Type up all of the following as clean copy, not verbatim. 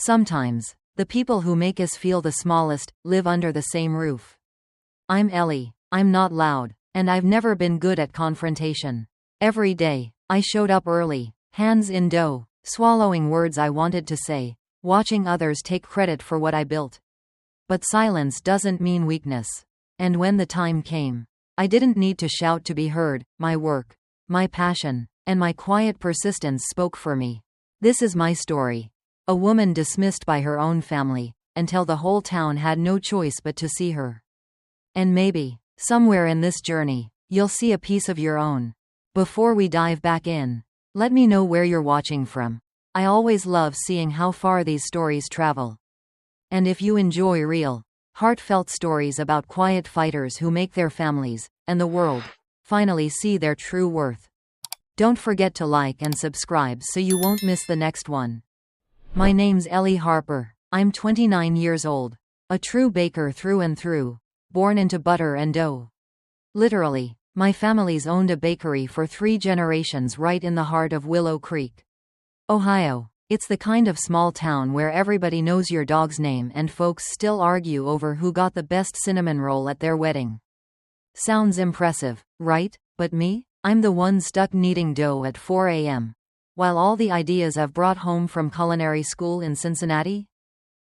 Sometimes, the people who make us feel the smallest live under the same roof. I'm Ellie. I'm not loud, and I've never been good at confrontation. Every day, I showed up early, hands in dough, swallowing words I wanted to say, watching others take credit for what I built. But silence doesn't mean weakness. And when the time came, I didn't need to shout to be heard. My work, my passion, and my quiet persistence spoke for me. This is my story. A woman dismissed by her own family, until the whole town had no choice but to see her. And maybe, somewhere in this journey, you'll see a piece of your own. Before we dive back in, let me know where you're watching from. I always love seeing how far these stories travel. And if you enjoy real, heartfelt stories about quiet fighters who make their families, and the world, finally see their true worth, don't forget to like and subscribe so you won't miss the next one. My name's Ellie Harper. I'm 29 years old. A true baker through and through, born into butter and dough. Literally, my family's owned a bakery for 3 generations right in the heart of Willow Creek, Ohio. It's the kind of small town where everybody knows your dog's name and folks still argue over who got the best cinnamon roll at their wedding. Sounds impressive, right? But me? I'm the one stuck kneading dough at 4 a.m. While all the ideas I've brought home from culinary school in Cincinnati,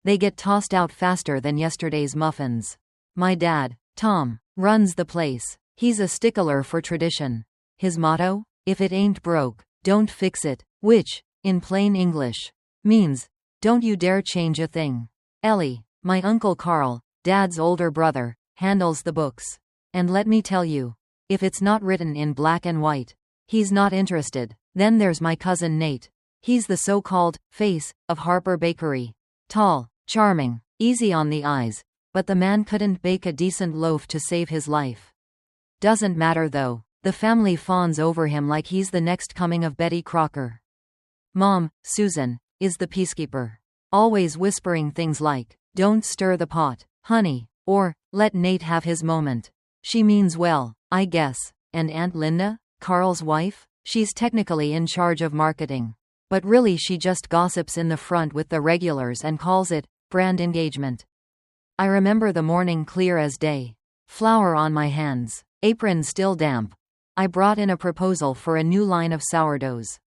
they get tossed out faster than yesterday's muffins. My dad, Tom, runs the place. He's a stickler for tradition. His motto? If it ain't broke, don't fix it, which, in plain English, means, don't you dare change a thing. Ellie, my Uncle Carl, Dad's older brother, handles the books. And let me tell you, if it's not written in black and white, he's not interested. Then there's my cousin Nate. He's the so-called face of Harper Bakery. Tall, charming, easy on the eyes, but the man couldn't bake a decent loaf to save his life. Doesn't matter though, the family fawns over him like he's the next coming of Betty Crocker. Mom, Susan, is the peacekeeper. Always whispering things like, don't stir the pot, honey, or, let Nate have his moment. She means well, I guess. And Aunt Linda, Carl's wife? She's technically in charge of marketing. But really she just gossips in the front with the regulars and calls it brand engagement. I remember the morning clear as day. Flour on my hands, apron still damp. I brought in a proposal for a new line of sourdoughs,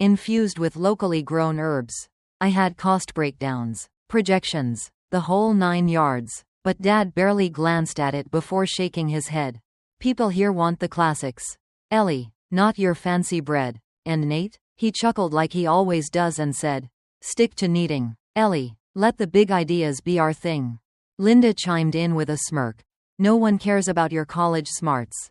infused with locally grown herbs. I had cost breakdowns, projections, the whole 9 yards. But Dad barely glanced at it before shaking his head. People here want the classics. Ellie, not your fancy bread. And Nate? He chuckled like he always does and said, stick to kneading. Ellie, let the big ideas be our thing. Linda chimed in with a smirk. No one cares about your college smarts.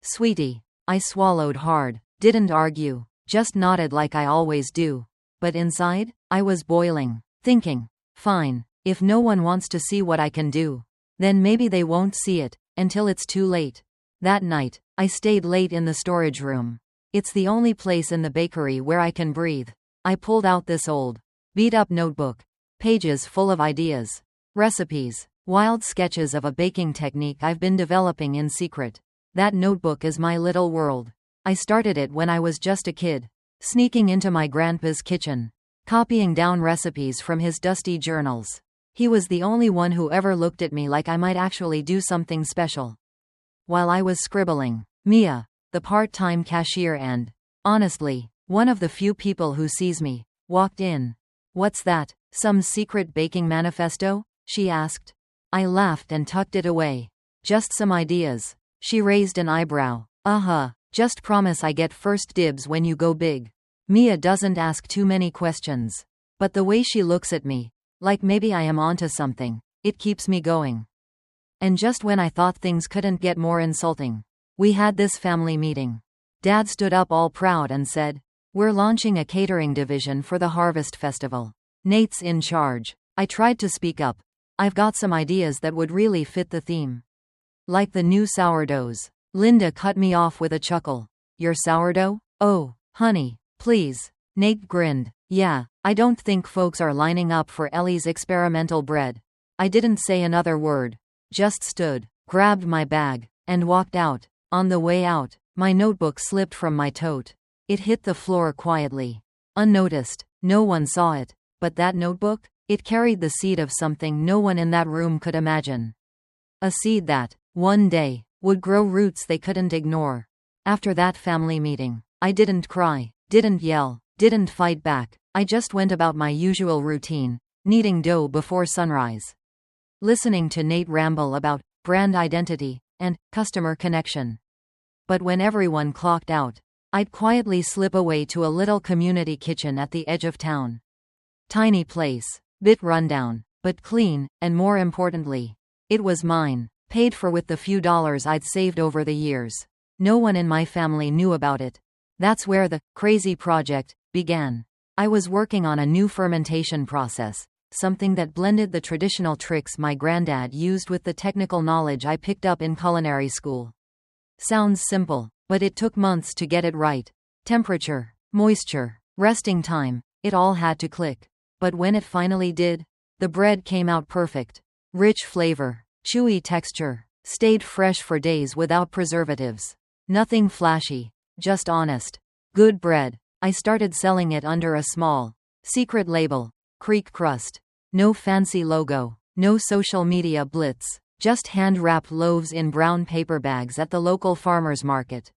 Sweetie. I swallowed hard, didn't argue, just nodded like I always do. But inside, I was boiling, thinking, fine, if no one wants to see what I can do, then maybe they won't see it, until it's too late. That night, I stayed late in the storage room. It's the only place in the bakery where I can breathe. I pulled out this old, beat-up notebook, pages full of ideas, recipes, wild sketches of a baking technique I've been developing in secret. That notebook is my little world. I started it when I was just a kid, sneaking into my grandpa's kitchen, copying down recipes from his dusty journals. He was the only one who ever looked at me like I might actually do something special. While I was scribbling, Mia, the part-time cashier and, honestly, one of the few people who sees me, walked in. What's that? Some secret baking manifesto? She asked. I laughed and tucked it away. Just some ideas. She raised an eyebrow. Just promise I get first dibs when you go big. Mia doesn't ask too many questions. But the way she looks at me, like maybe I am onto something, it keeps me going. And just when I thought things couldn't get more insulting, we had this family meeting. Dad stood up all proud and said, we're launching a catering division for the Harvest Festival. Nate's in charge. I tried to speak up. I've got some ideas that would really fit the theme. Like the new sourdoughs. Linda cut me off with a chuckle. Your sourdough? Oh, honey, please. Nate grinned. Yeah, I don't think folks are lining up for Ellie's experimental bread. I didn't say another word. Just stood, grabbed my bag, and walked out. On the way out, my notebook slipped from my tote. It hit the floor quietly. Unnoticed. No one saw it. But that notebook? It carried the seed of something no one in that room could imagine. A seed that, one day, would grow roots they couldn't ignore. After that family meeting, I didn't cry, didn't yell, didn't fight back. I just went about my usual routine, kneading dough before sunrise, listening to Nate ramble about brand identity and customer connection. But when everyone clocked out, I'd quietly slip away to a little community kitchen at the edge of town. Tiny place, bit rundown, but clean, and more importantly, it was mine, paid for with the few dollars I'd saved over the years. No one in my family knew about it. That's where the crazy project began. I was working on a new fermentation process, something that blended the traditional tricks my granddad used with the technical knowledge I picked up in culinary school. Sounds simple, but it took months to get it right. Temperature, moisture, resting time, it all had to click. But when it finally did, the bread came out perfect. Rich flavor, chewy texture, stayed fresh for days without preservatives. Nothing flashy, just honest, good bread. I started selling it under a small, secret label, Creek Crust. No fancy logo, no social media blitz, just hand-wrapped loaves in brown paper bags at the local farmer's market.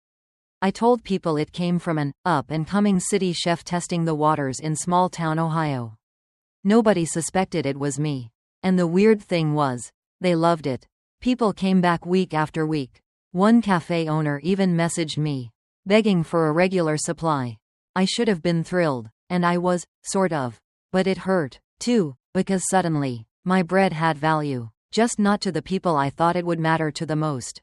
I told people it came from an up-and-coming city chef testing the waters in small-town Ohio. Nobody suspected it was me. And the weird thing was, they loved it. People came back week after week. One cafe owner even messaged me, begging for a regular supply. I should have been thrilled, and I was, sort of. But it hurt, too, because suddenly, my bread had value, just not to the people I thought it would matter to the most.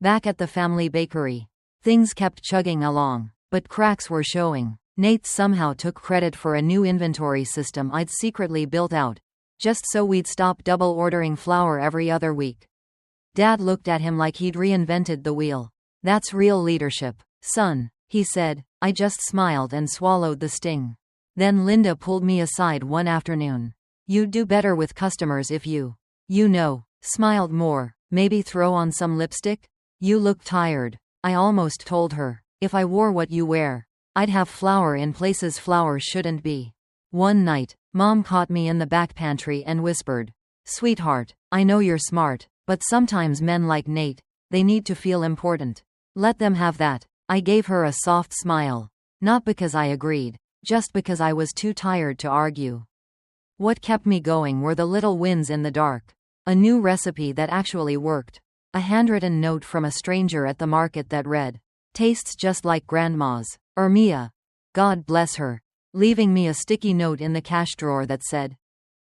Back at the family bakery, things kept chugging along, but cracks were showing. Nate somehow took credit for a new inventory system I'd secretly built out, just so we'd stop double ordering flour every other week. Dad looked at him like he'd reinvented the wheel. "That's real leadership, son," he said. I just smiled and swallowed the sting. Then Linda pulled me aside one afternoon. "You'd do better with customers if you smiled more, maybe throw on some lipstick? You look tired." I almost told her, "If I wore what you wear, I'd have flour in places flour shouldn't be." One night, Mom caught me in the back pantry and whispered, "Sweetheart, I know you're smart, but sometimes men like Nate, they need to feel important. Let them have that." I gave her a soft smile. Not because I agreed, just because I was too tired to argue. What kept me going were the little wins in the dark. A new recipe that actually worked. A handwritten note from a stranger at the market that read, "Tastes just like Grandma's, or Mia. God bless her," leaving me a sticky note in the cash drawer that said,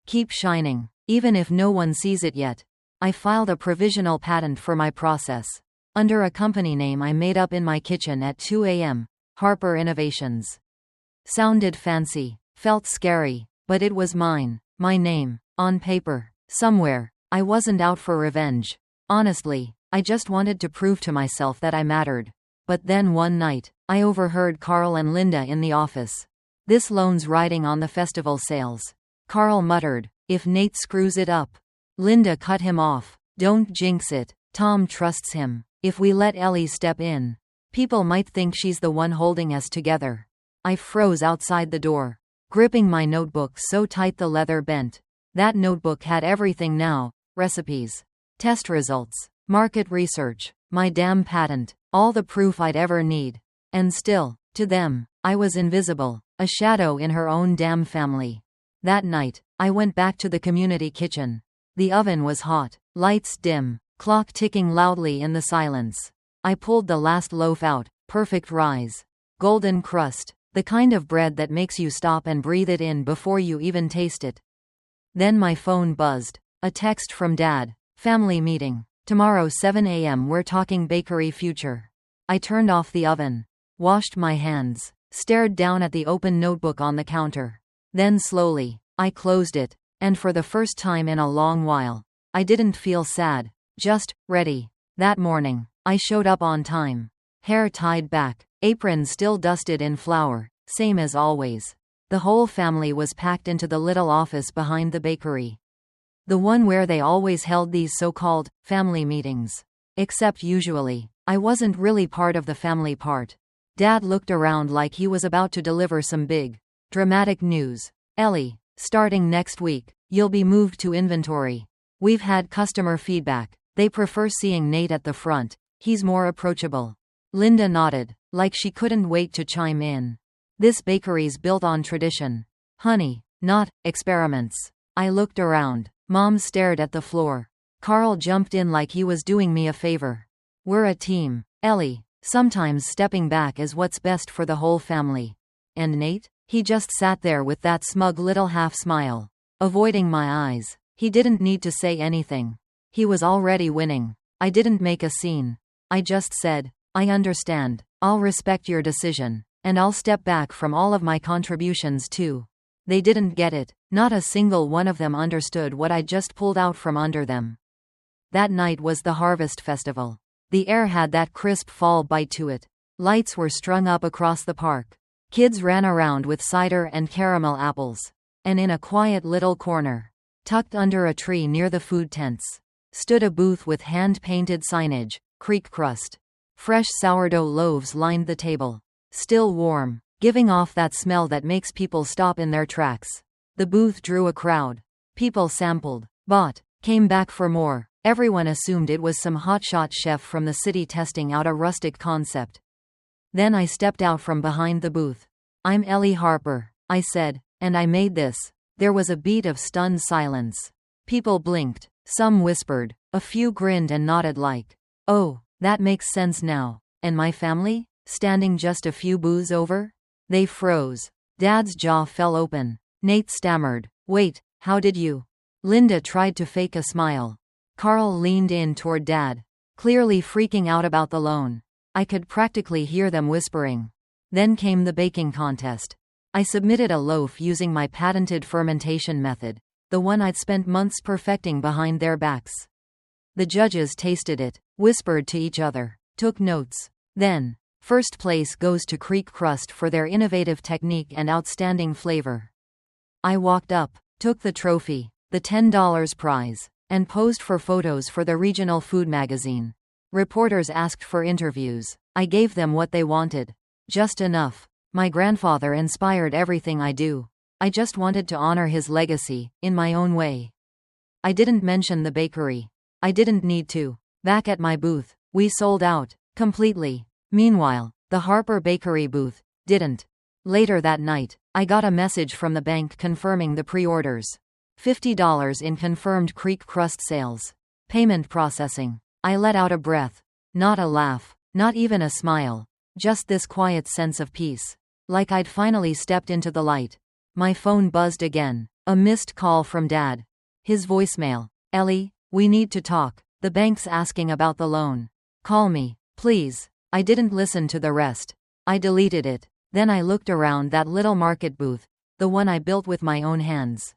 "Keep shining, even if no one sees it yet." I filed a provisional patent for my process, under a company name I made up in my kitchen at 2 a.m., Harper Innovations. Sounded fancy, felt scary, but it was mine, my name, on paper, somewhere. I wasn't out for revenge. Honestly, I just wanted to prove to myself that I mattered. But then one night, I overheard Carl and Linda in the office. "This loan's riding on the festival sales." Carl muttered, "If Nate screws it up." Linda cut him off. "Don't jinx it. Tom trusts him. If we let Ellie step in, people might think she's the one holding us together." I froze outside the door, gripping my notebook so tight the leather bent. That notebook had everything now: recipes, test results, market research, my damn patent, all the proof I'd ever need. And still, to them, I was invisible, a shadow in her own damn family. That night, I went back to the community kitchen. The oven was hot, lights dim, clock ticking loudly in the silence. I pulled the last loaf out, perfect rise, golden crust, the kind of bread that makes you stop and breathe it in before you even taste it. Then my phone buzzed. A text from Dad. "Family meeting. Tomorrow 7 a.m. We're talking bakery future." I turned off the oven, washed my hands, stared down at the open notebook on the counter. Then slowly, I closed it, and for the first time in a long while, I didn't feel sad, just ready. That morning, I showed up on time. Hair tied back, apron still dusted in flour, same as always. The whole family was packed into the little office behind the bakery. The one where they always held these so-called family meetings. Except usually, I wasn't really part of the family part. Dad looked around like he was about to deliver some big, dramatic news. Ellie, starting next week, you'll be moved to inventory. We've had customer feedback. They prefer seeing Nate at the front. He's more approachable. Linda nodded, like she couldn't wait to chime in. This bakery's built on tradition. Honey, not experiments. I looked around. Mom stared at the floor. Carl jumped in like he was doing me a favor. We're a team, Ellie. Sometimes stepping back is what's best for the whole family. And Nate? He just sat there with that smug little half-smile, avoiding my eyes. He didn't need to say anything. He was already winning. I didn't make a scene. I just said, I understand. I'll respect your decision. And I'll step back from all of my contributions too. They didn't get it. Not a single one of them understood what I just pulled out from under them. That night was the Harvest Festival. The air had that crisp fall bite to it. Lights were strung up across the park. Kids ran around with cider and caramel apples. And in a quiet little corner, tucked under a tree near the food tents, stood a booth with hand-painted signage, Creek Crust. Fresh sourdough loaves lined the table. Still warm, giving off that smell that makes people stop in their tracks. The booth drew a crowd. People sampled, bought, came back for more. Everyone assumed it was some hotshot chef from the city testing out a rustic concept. Then I stepped out from behind the booth. I'm Ellie Harper, I said, and I made this. There was a beat of stunned silence. People blinked, some whispered, a few grinned and nodded like, oh, that makes sense now. And my family? Standing just a few booths over? They froze. Dad's jaw fell open. Nate stammered, wait, how did you? Linda tried to fake a smile. Carl leaned in toward Dad, clearly freaking out about the loan. I could practically hear them whispering. Then came the baking contest. I submitted a loaf using my patented fermentation method, the one I'd spent months perfecting behind their backs. The judges tasted it, whispered to each other, took notes. Then, first place goes to Creek Crust for their innovative technique and outstanding flavor. I walked up, took the trophy, the $10 prize, and posed for photos for the regional food magazine. Reporters asked for interviews. I gave them what they wanted. Just enough. My grandfather inspired everything I do. I just wanted to honor his legacy, in my own way. I didn't mention the bakery. I didn't need to. Back at my booth, we sold out, completely. Meanwhile, the Harper Bakery booth didn't. Later that night, I got a message from the bank confirming the pre-orders. $50 in confirmed Creek Crust sales. Payment processing. I let out a breath. Not a laugh. Not even a smile. Just this quiet sense of peace. Like I'd finally stepped into the light. My phone buzzed again. A missed call from Dad. His voicemail. Ellie, we need to talk. The bank's asking about the loan. Call me, please. I didn't listen to the rest. I deleted it. Then I looked around that little market booth, the one I built with my own hands.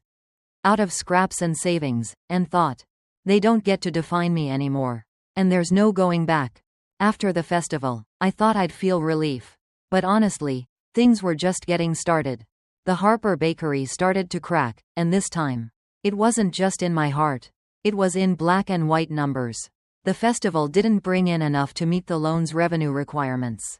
Out of scraps and savings, and thought, they don't get to define me anymore. And there's no going back. After the festival, I thought I'd feel relief. But honestly, things were just getting started. The Harper Bakery started to crack, and this time, it wasn't just in my heart. It was in black and white numbers. The festival didn't bring in enough to meet the loan's revenue requirements.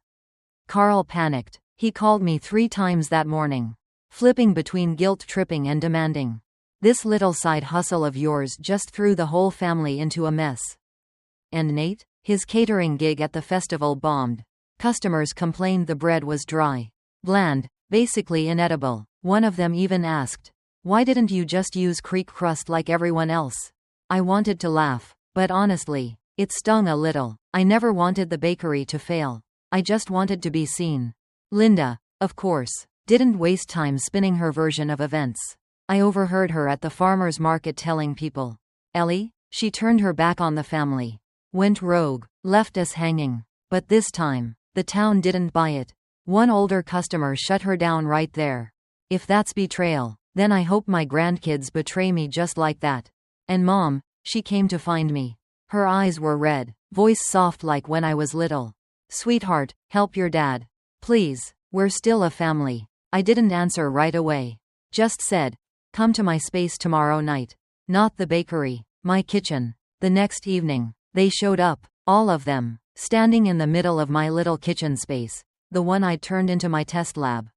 Carl panicked. He called me 3 times that morning, flipping between guilt-tripping and demanding. This little side hustle of yours just threw the whole family into a mess. And Nate? His catering gig at the festival bombed. Customers complained the bread was dry, bland, basically inedible. One of them even asked, why didn't you just use Creek Crust like everyone else? I wanted to laugh, but honestly, it stung a little. I never wanted the bakery to fail. I just wanted to be seen. Linda, of course, didn't waste time spinning her version of events. I overheard her at the farmer's market telling people, Ellie, she turned her back on the family. Went rogue, left us hanging. But this time, the town didn't buy it. One older customer shut her down right there. If that's betrayal, then I hope my grandkids betray me just like that. And Mom, she came to find me. Her eyes were red, voice soft like when I was little. Sweetheart, help your dad. Please, we're still a family. I didn't answer right away. Just said, come to my space tomorrow night. Not the bakery, my kitchen. The next evening, they showed up, all of them, standing in the middle of my little kitchen space, the one I'd turned into my test lab.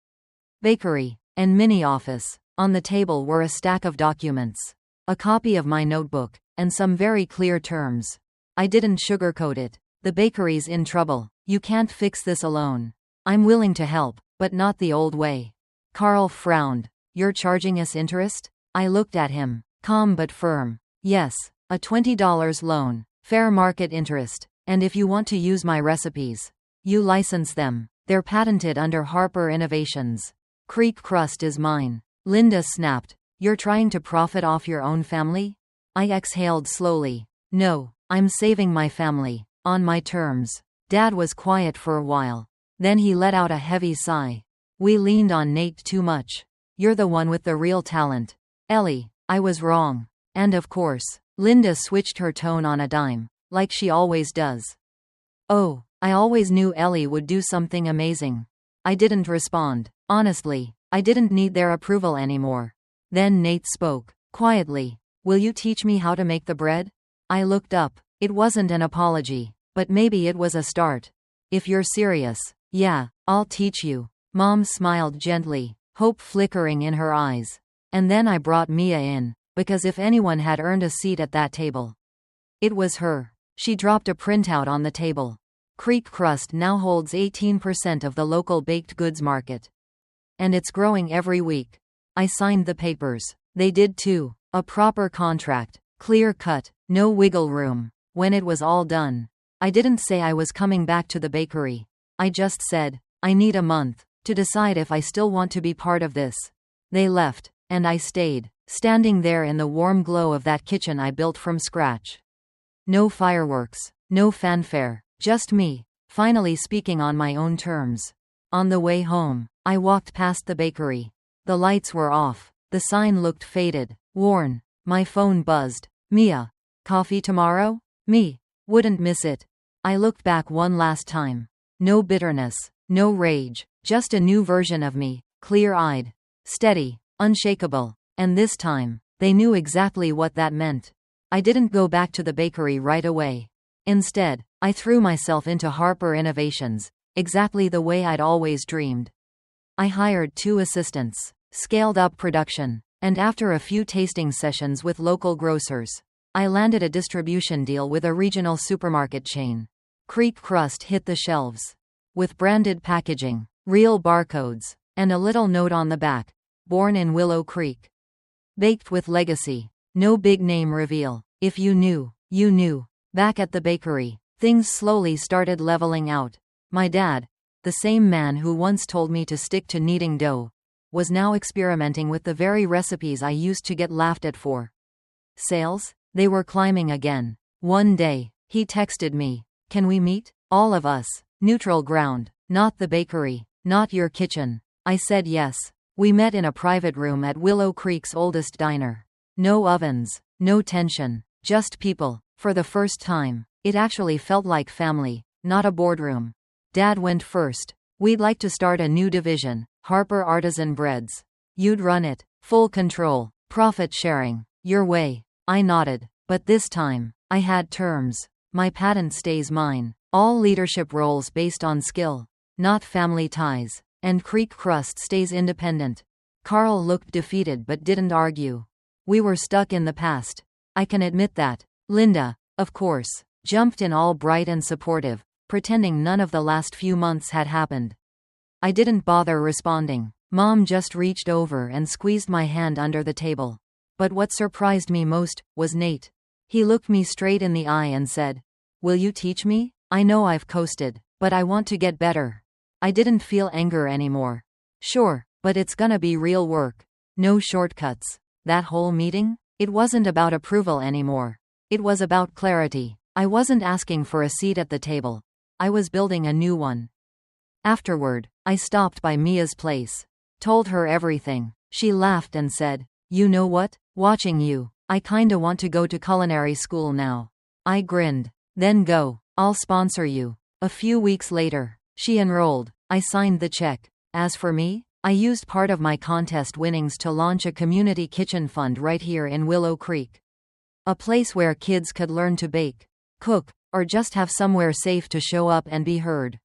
Bakery, and mini office. On the table were a stack of documents, a copy of my notebook, and some very clear terms. I didn't sugarcoat it. The bakery's in trouble. You can't fix this alone. I'm willing to help, but not the old way. Carl frowned. You're charging us interest? I looked at him, calm but firm. Yes, a $20 loan, fair market interest, and if you want to use my recipes, you license them. They're patented under Harper Innovations. Creek crust is mine. Linda snapped. You're trying to profit off your own family? I exhaled slowly. No, I'm saving my family, on my terms. Dad was quiet for a while. Then he let out a heavy sigh. We leaned on Nate too much. You're the one with the real talent. Ellie, I was wrong. And of course, Linda switched her tone on a dime, like she always does. Oh, I always knew Ellie would do something amazing. I didn't respond. Honestly, I didn't need their approval anymore. Then Nate spoke, quietly. Will you teach me how to make the bread? I looked up. It wasn't an apology, but maybe it was a start. If you're serious, yeah, I'll teach you. Mom smiled gently, hope flickering in her eyes. And then I brought Mia in, because if anyone had earned a seat at that table, it was her. She dropped a printout on the table. Creek crust now holds 18% of the local baked goods market. And it's growing every week. I signed the papers. They did too. A proper contract. Clear cut. No wiggle room. When it was all done, I didn't say I was coming back to the bakery. I just said, I need a month to decide if I still want to be part of this. They left, and I stayed, standing there in the warm glow of that kitchen I built from scratch. No fireworks, no fanfare, just me, finally speaking on my own terms. On the way home, I walked past the bakery. The lights were off. The sign looked faded, worn. My phone buzzed. Mia. Coffee tomorrow? Me. Wouldn't miss it. I looked back one last time. No bitterness, no rage, just a new version of me, clear-eyed, steady, unshakable. And this time, they knew exactly what that meant. I didn't go back to the bakery right away. Instead, I threw myself into Harper Innovations, exactly the way I'd always dreamed. I hired 2 assistants, scaled up production, and after a few tasting sessions with local grocers, I landed a distribution deal with a regional supermarket chain. Creek crust hit the shelves. With branded packaging, real barcodes, and a little note on the back, born in Willow Creek. Baked with legacy. No big name reveal. If you knew, you knew. Back at the bakery, things slowly started leveling out. My dad, the same man who once told me to stick to kneading dough, was now experimenting with the very recipes I used to get laughed at for. Sales? They were climbing again. One day, he texted me, "Can we meet? All of us. Neutral ground. Not the bakery. Not your kitchen." I said yes. We met in a private room at Willow Creek's oldest diner. No ovens. No tension. Just people. For the first time, it actually felt like family, not a boardroom. Dad went first. We'd like to start a new division, Harper Artisan Breads. You'd run it. Full control. Profit sharing. Your way. I nodded. But this time, I had terms. My patent stays mine. All leadership roles based on skill, not family ties. And Creek crust stays independent. Carl looked defeated but didn't argue. We were stuck in the past. I can admit that. Linda, of course, jumped in all bright and supportive, pretending none of the last few months had happened. I didn't bother responding. Mom just reached over and squeezed my hand under the table. But what surprised me most was Nate. He looked me straight in the eye and said, "Will you teach me? I know I've coasted, but I want to get better." I didn't feel anger anymore. Sure, but it's gonna be real work. No shortcuts. That whole meeting? It wasn't about approval anymore. It was about clarity. I wasn't asking for a seat at the table. I was building a new one. Afterward, I stopped by Mia's place. Told her everything. She laughed and said, "You know what? Watching you, I kinda want to go to culinary school now." I grinned. "Then go. I'll sponsor you." A few weeks later, she enrolled. I signed the check. As for me, I used part of my contest winnings to launch a community kitchen fund right here in Willow Creek. A place where kids could learn to bake, cook, or just have somewhere safe to show up and be heard.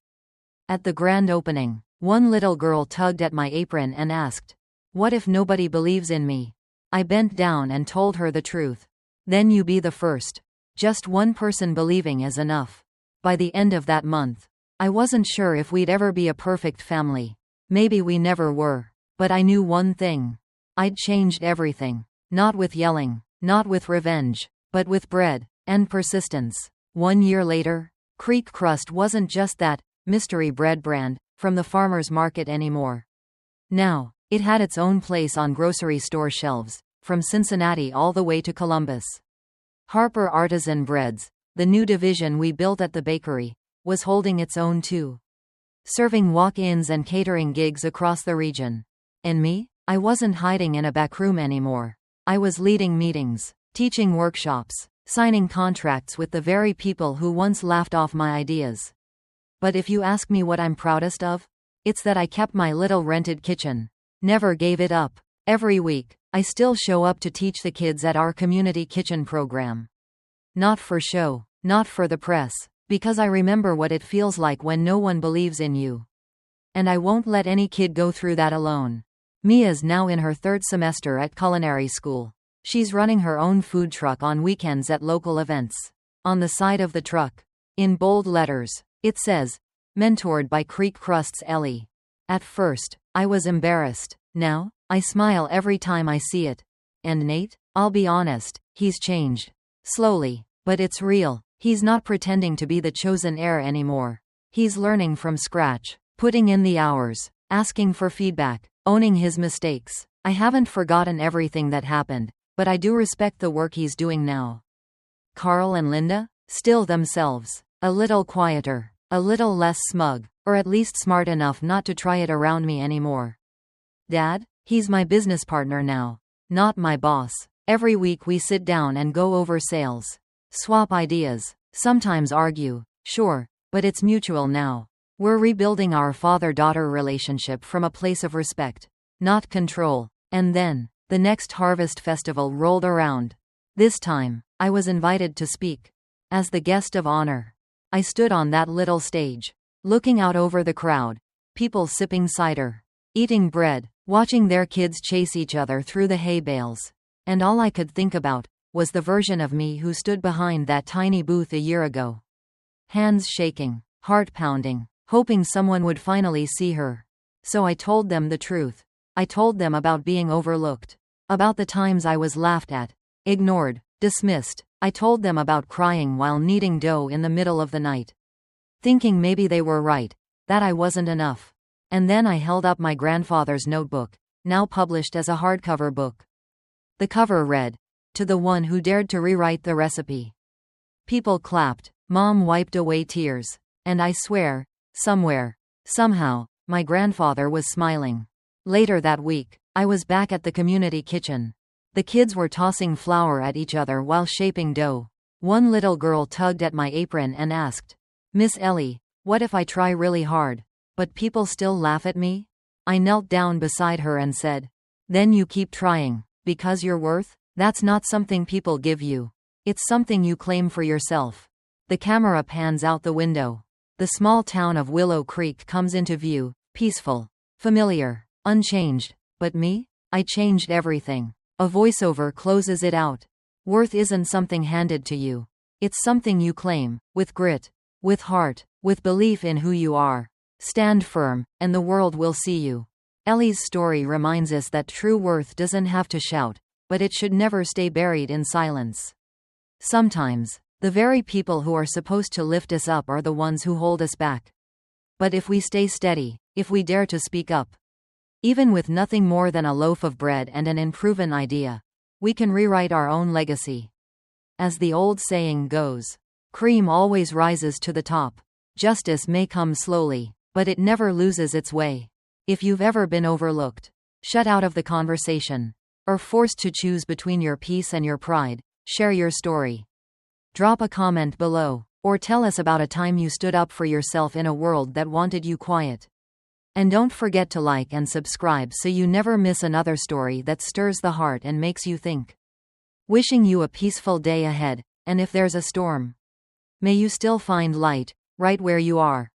At the grand opening, one little girl tugged at my apron and asked, What if nobody believes in me? I bent down and told her the truth. Then you be the first. Just one person believing is enough. By the end of that month, I wasn't sure if we'd ever be a perfect family. Maybe we never were. But I knew one thing. I'd changed everything. Not with yelling, not with revenge, but with bread and persistence. 1 year later, Creek Crust wasn't just that mystery bread brand from the farmer's market anymore. Now, it had its own place on grocery store shelves, from Cincinnati all the way to Columbus. Harper Artisan Breads, the new division we built at the bakery, was holding its own too. Serving walk-ins and catering gigs across the region. And me? I wasn't hiding in a backroom anymore. I was leading meetings, teaching workshops, signing contracts with the very people who once laughed off my ideas. But if you ask me what I'm proudest of, it's that I kept my little rented kitchen. Never gave it up. Every week, I still show up to teach the kids at our community kitchen program. Not for show, not for the press, because I remember what it feels like when no one believes in you. And I won't let any kid go through that alone. Mia's now in her 3rd semester at culinary school. She's running her own food truck on weekends at local events. On the side of the truck, in bold letters, it says, "Mentored by Creek Crust's Ellie." At first, I was embarrassed. Now, I smile every time I see it. And Nate, I'll be honest, he's changed. Slowly, but it's real. He's not pretending to be the chosen heir anymore. He's learning from scratch, putting in the hours, asking for feedback, owning his mistakes. I haven't forgotten everything that happened, but I do respect the work he's doing now. Carl and Linda? Still themselves. A little quieter, a little less smug, or at least smart enough not to try it around me anymore. Dad? He's my business partner now. Not my boss. Every week we sit down and go over sales. Swap ideas. Sometimes argue. Sure, but it's mutual now. We're rebuilding our father-daughter relationship from a place of respect, not control. And then, the next Harvest Festival rolled around. This time, I was invited to speak. As the guest of honor. I stood on that little stage, looking out over the crowd, people sipping cider, eating bread, watching their kids chase each other through the hay bales. And all I could think about was the version of me who stood behind that tiny booth a year ago. Hands shaking, heart pounding, hoping someone would finally see her. So I told them the truth. I told them about being overlooked, about the times I was laughed at, ignored, dismissed. I told them about crying while kneading dough in the middle of the night, thinking maybe they were right, that I wasn't enough. And then I held up my grandfather's notebook, now published as a hardcover book. The cover read, "To the one who dared to rewrite the recipe." People clapped, Mom wiped away tears, and I swear, somewhere, somehow, my grandfather was smiling. Later that week, I was back at the community kitchen. The kids were tossing flour at each other while shaping dough. One little girl tugged at my apron and asked, "Miss Ellie, what if I try really hard, but people still laugh at me?" I knelt down beside her and said, "Then you keep trying, because your worth, that's not something people give you. It's something you claim for yourself." The camera pans out the window. The small town of Willow Creek comes into view, peaceful, familiar, unchanged. But me? I changed everything. A voiceover closes it out. Worth isn't something handed to you. It's something you claim, with grit, with heart, with belief in who you are. Stand firm, and the world will see you. Ellie's story reminds us that true worth doesn't have to shout, but it should never stay buried in silence. Sometimes, the very people who are supposed to lift us up are the ones who hold us back. But if we stay steady, if we dare to speak up, even with nothing more than a loaf of bread and an unproven idea, we can rewrite our own legacy. As the old saying goes, cream always rises to the top. Justice may come slowly, but it never loses its way. If you've ever been overlooked, shut out of the conversation, or forced to choose between your peace and your pride, share your story. Drop a comment below, or tell us about a time you stood up for yourself in a world that wanted you quiet. And don't forget to like and subscribe so you never miss another story that stirs the heart and makes you think. Wishing you a peaceful day ahead, and if there's a storm, may you still find light, right where you are.